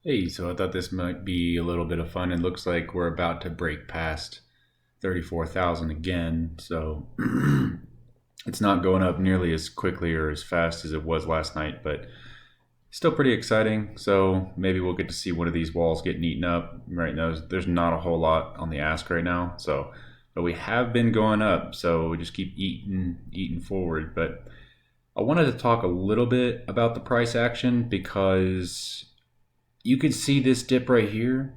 Hey, so I thought this might be a little bit of fun. It looks like we're about to break past 34,000 again. So it's not going up nearly as quickly or as fast as it was last night, but still pretty exciting. So maybe we'll get to see one of these walls getting eaten up. Right now, there's not a whole lot on the ask right now. So, but we have been going up. So we just keep eating forward. But I wanted to talk a little bit about the price action because you could see this dip right here.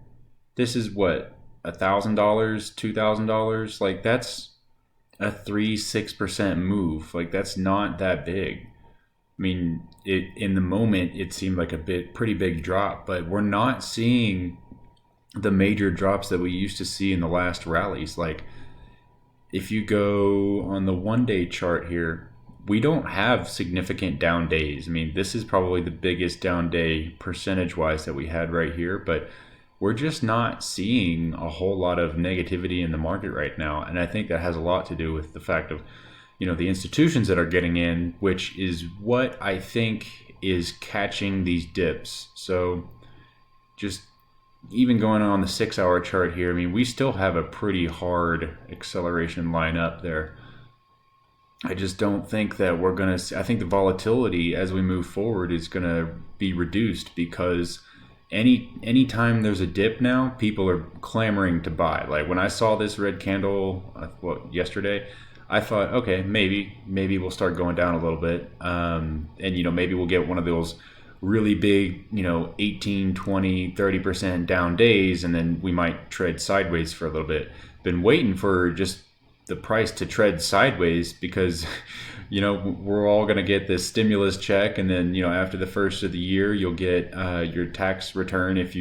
This is what, $1,000, $2,000. Like that's a 3-6% move. Like that's not that big. I mean, it in the moment it seemed like a pretty big drop, but we're not seeing the major drops that we used to see in the last rallies. Like if you go on the 1 day chart here, we don't have significant down days. I mean, this is probably the biggest down day percentage wise that we had right here, but we're just not seeing a whole lot of negativity in the market right now. And I think that has a lot to do with the fact of, the institutions that are getting in, which is what I think is catching these dips. So just even going on the 6 hour chart here, I mean, we still have a pretty hard acceleration line up there. I just don't think that we're going to. I think the volatility as we move forward is going to be reduced because anytime there's a dip now, people are clamoring to buy. Like when I saw this red candle, yesterday, I thought, okay, maybe we'll start going down a little bit, and maybe we'll get one of those really big, 18, 20, 30% down days, and then we might tread sideways for a little bit. Been waiting for just the price to tread sideways because we're all going to get this stimulus check, and then after the first of the year you'll get your tax return if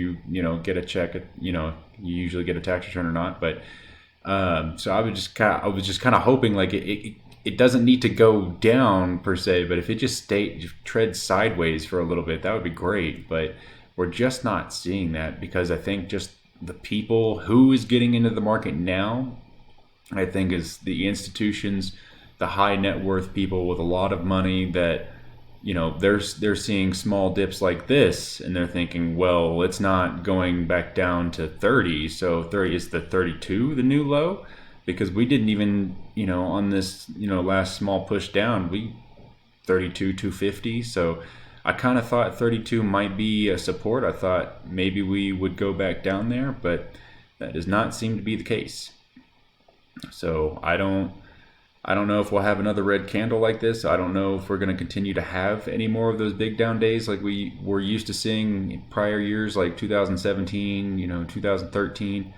get a check. You usually get a tax return or not, but so I was just kind of hoping like it doesn't need to go down per se, but if it just treads sideways for a little bit, that would be great. But we're just not seeing that because I think just the people who is getting into the market now, I think, is the institutions, the high net worth people with a lot of money that they're seeing small dips like this and they're thinking, well, it's not going back down to 30, so 30 is the 32 the new low, because we didn't even on this last small push down, we 32 250. So I kind of thought 32 might be a support. I thought maybe we would go back down there, but that does not seem to be the case. So I don't know if we'll have another red candle like this. I don't know if we're going to continue to have any more of those big down days like we were used to seeing in prior years, like 2017, 2013.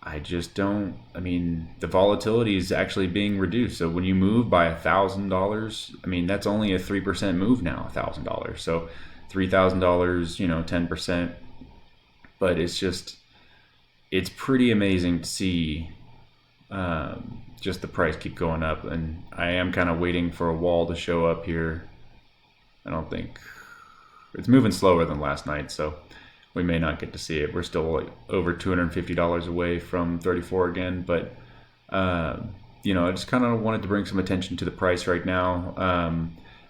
I just don't. I mean, the volatility is actually being reduced. So when you move by $1,000, I mean, that's only a 3% move now, $1,000. So $3,000, 10%. But it's pretty amazing to see just the price keep going up, and I am kind of waiting for a wall to show up here. I don't think it's moving slower than last night, so we may not get to see it. We're still like over $250 away from 34 again, but I just kind of wanted to bring some attention to the price right now.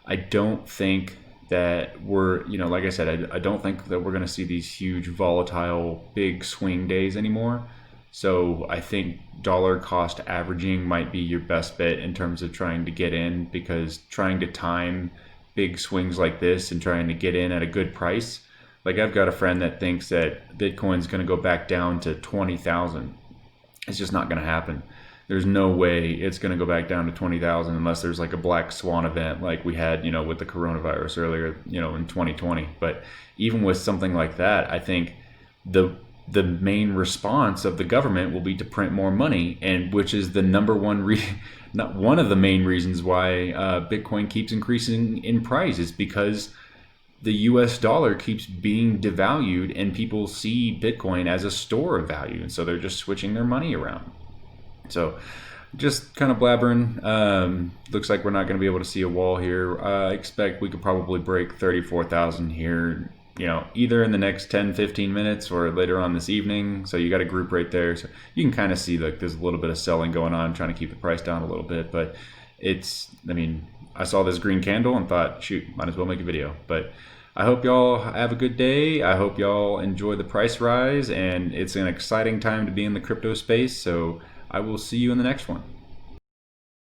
I don't think that we're, like I said, I don't think that we're going to see these huge volatile big swing days anymore. So I think dollar cost averaging might be your best bet in terms of trying to get in, because trying to time big swings like this and trying to get in at a good price. Like I've got a friend that thinks that Bitcoin's going to go back down to 20,000. It's just not going to happen. There's no way it's going to go back down to 20,000 unless there's like a black swan event like we had, with the coronavirus earlier, in 2020. But even with something like that, I think the main response of the government will be to print more money, and which is the number one not one of the main reasons why Bitcoin keeps increasing in price, is because the US dollar keeps being devalued and people see Bitcoin as a store of value, and so they're just switching their money around. So just kind of blabbering. Looks like we're not going to be able to see a wall here. I expect we could probably break 34,000 here, either in the next 10, 15 minutes or later on this evening. So you got a group right there. So you can kind of see like there's a little bit of selling going on, trying to keep the price down a little bit. But I saw this green candle and thought, shoot, might as well make a video. But I hope y'all have a good day. I hope y'all enjoy the price rise, and it's an exciting time to be in the crypto space. So I will see you in the next one.